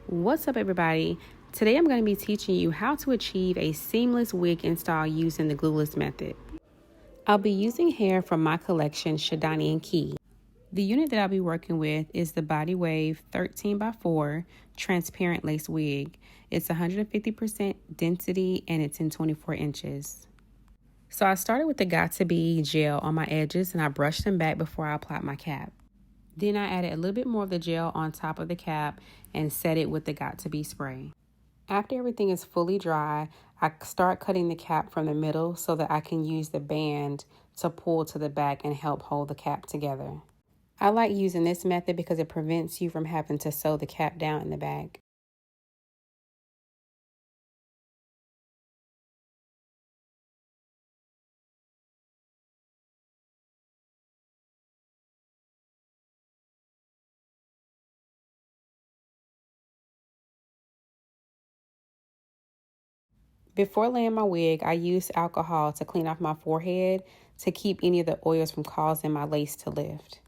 What's up, everybody? Today I'm going to be teaching you how to achieve a seamless wig install using the Glueless method. I'll be using hair from my collection, Shadani and Key. The unit that I'll be working with is the Body Wave 13x4 transparent lace wig. It's 150% density and it's in 24 inches. So I started with the Got To Be gel on my edges and I brushed them back before I applied my cap. Then I added a little bit more of the gel on top of the cap and set it with the Got To Be spray. After everything is fully dry, I start cutting the cap from the middle so that I can use the band to pull to the back and help hold the cap together. I like using this method because it prevents you from having to sew the cap down in the back. Before laying my wig, I used alcohol to clean off my forehead to keep any of the oils from causing my lace to lift.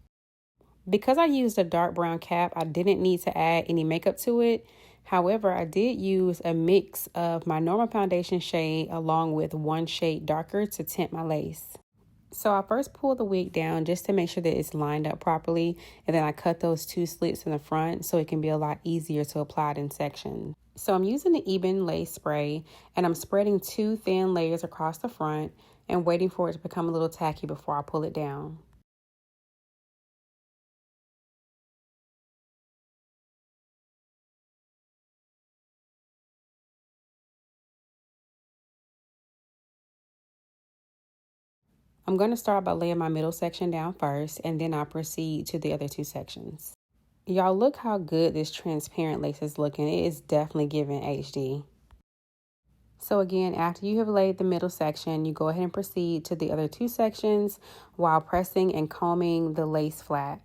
Because I used a dark brown cap, I didn't need to add any makeup to it. However, I did use a mix of my normal foundation shade along with one shade darker to tint my lace. So I first pulled the wig down just to make sure that it's lined up properly, and then I cut those two slits in the front so it can be a lot easier to apply it in sections. So I'm using the Ebin lace spray and I'm spreading 2 thin layers across the front and waiting for it to become a little tacky before I pull it down. I'm going to start by laying my middle section down first, and then I'll proceed to the other 2 sections. Y'all, look how good this transparent lace is looking. It is definitely giving HD. So again, after you have laid the middle section, you go ahead and proceed to the other 2 sections while pressing and combing the lace flat.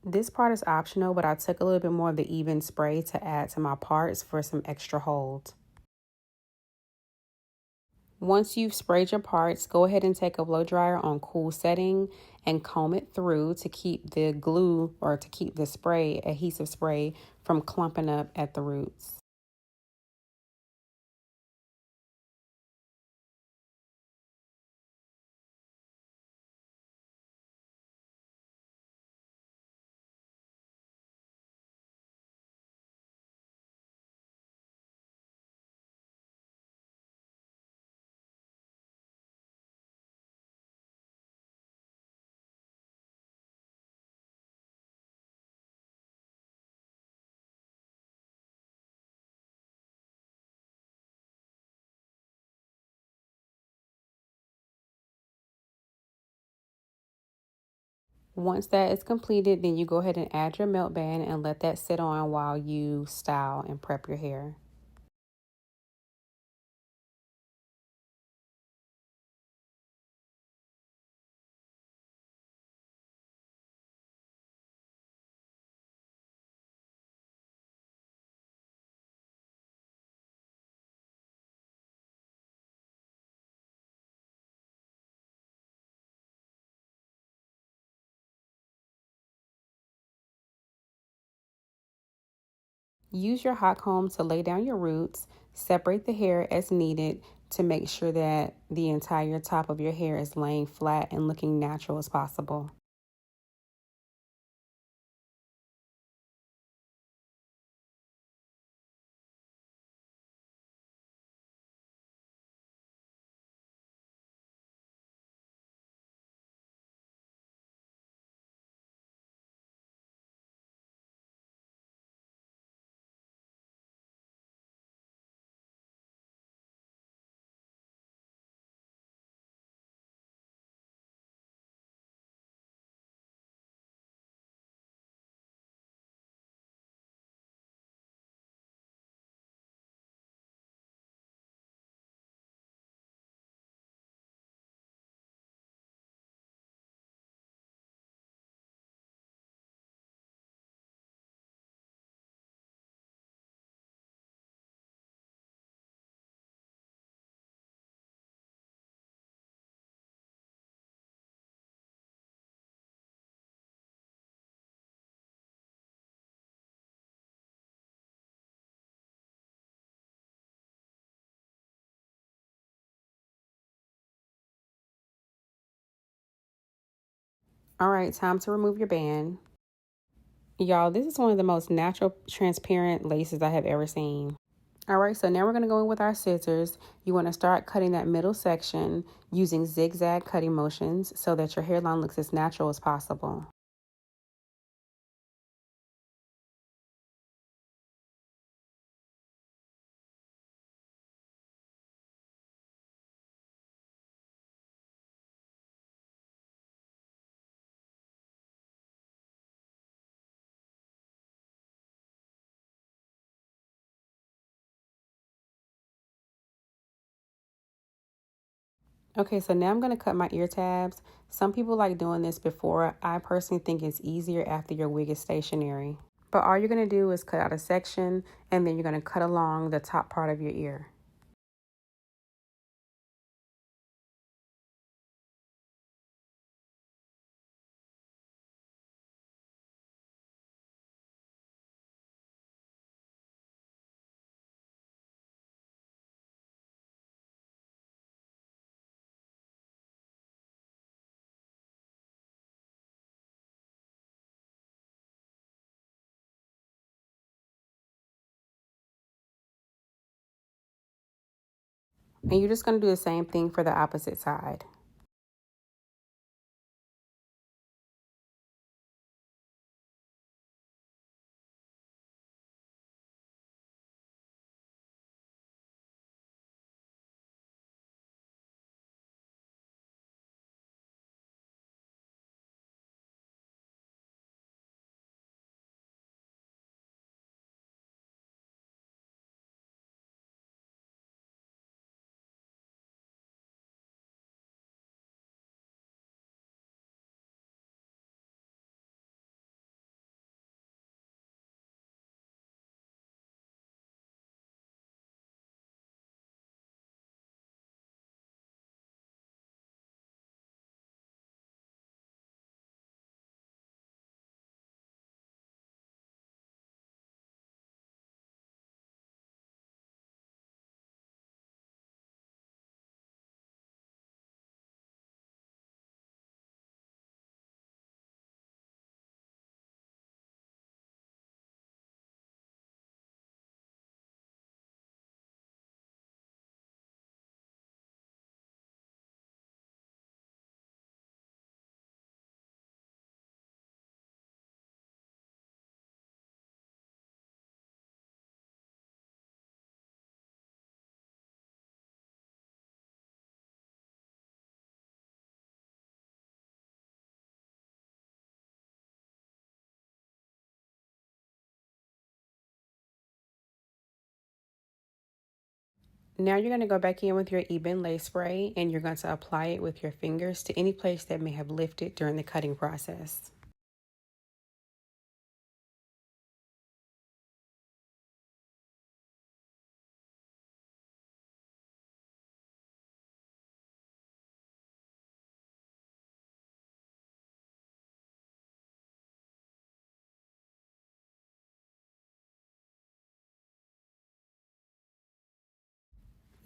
This part is optional, but I took a little bit more of the Ebin spray to add to my parts for some extra hold. Once you've sprayed your parts, go ahead and take a blow dryer on cool setting and comb it through to keep the glue or to keep the spray, adhesive spray, from clumping up at the roots. Once that is completed, then you go ahead and add your melt band and let that sit on while you style and prep your hair. Use your hot comb to lay down your roots. Separate the hair as needed to make sure that the entire top of your hair is laying flat and looking natural as possible. All right, time to remove your band. Y'all, this is one of the most natural, transparent laces I have ever seen. All right, so now we're going to go in with our scissors. You want to start cutting that middle section using zigzag cutting motions so that your hairline looks as natural as possible. Okay, so now I'm going to cut my ear tabs. Some people like doing this before. I personally think it's easier after your wig is stationary. But all you're going to do is cut out a section and then you're going to cut along the top part of your ear. And you're just going to do the same thing for the opposite side. Now you're going to go back in with your ebon lace spray and you're going to apply it with your fingers to any place that may have lifted during the cutting process.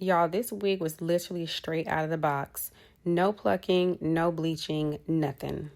Y'all, this wig was literally straight out of the box. No plucking, no bleaching, nothing.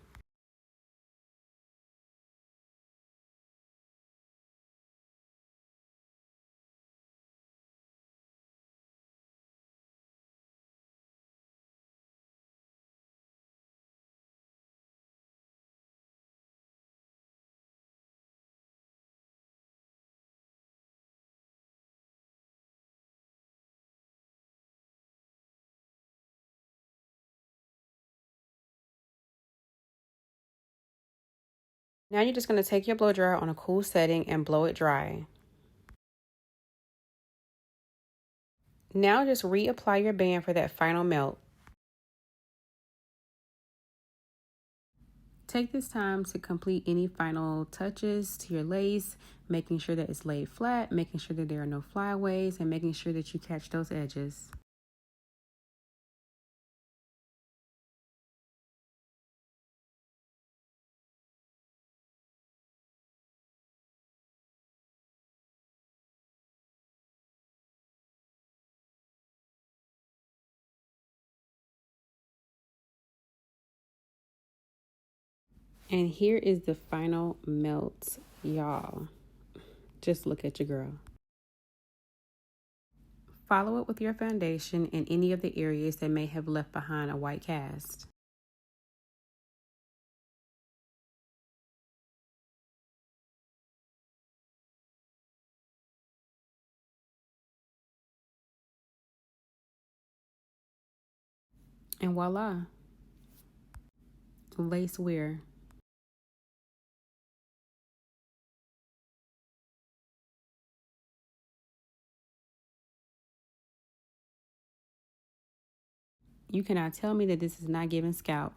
Now you're just going to take your blow dryer on a cool setting and blow it dry. Now just reapply your band for that final melt. Take this time to complete any final touches to your lace, making sure that it's laid flat, making sure that there are no flyaways, and making sure that you catch those edges. And here is the final melt, y'all. Just look at your girl. Follow it with your foundation in any of the areas that may have left behind a white cast. And voila, lace wear. You cannot tell me that this is not giving scalp.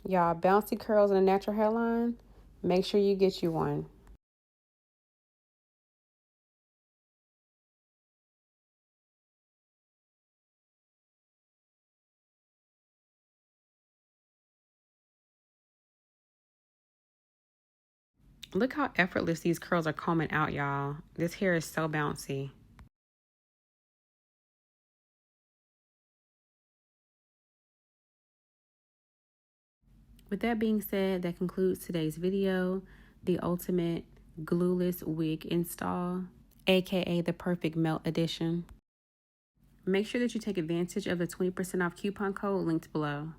Y'all, bouncy curls and a natural hairline, make sure you get you one. Look how effortless these curls are combing out, y'all. This hair is so bouncy. With that being said, that concludes today's video, the ultimate glueless wig install, aka the perfect melt edition. Make sure that you take advantage of the 20% off coupon code linked below.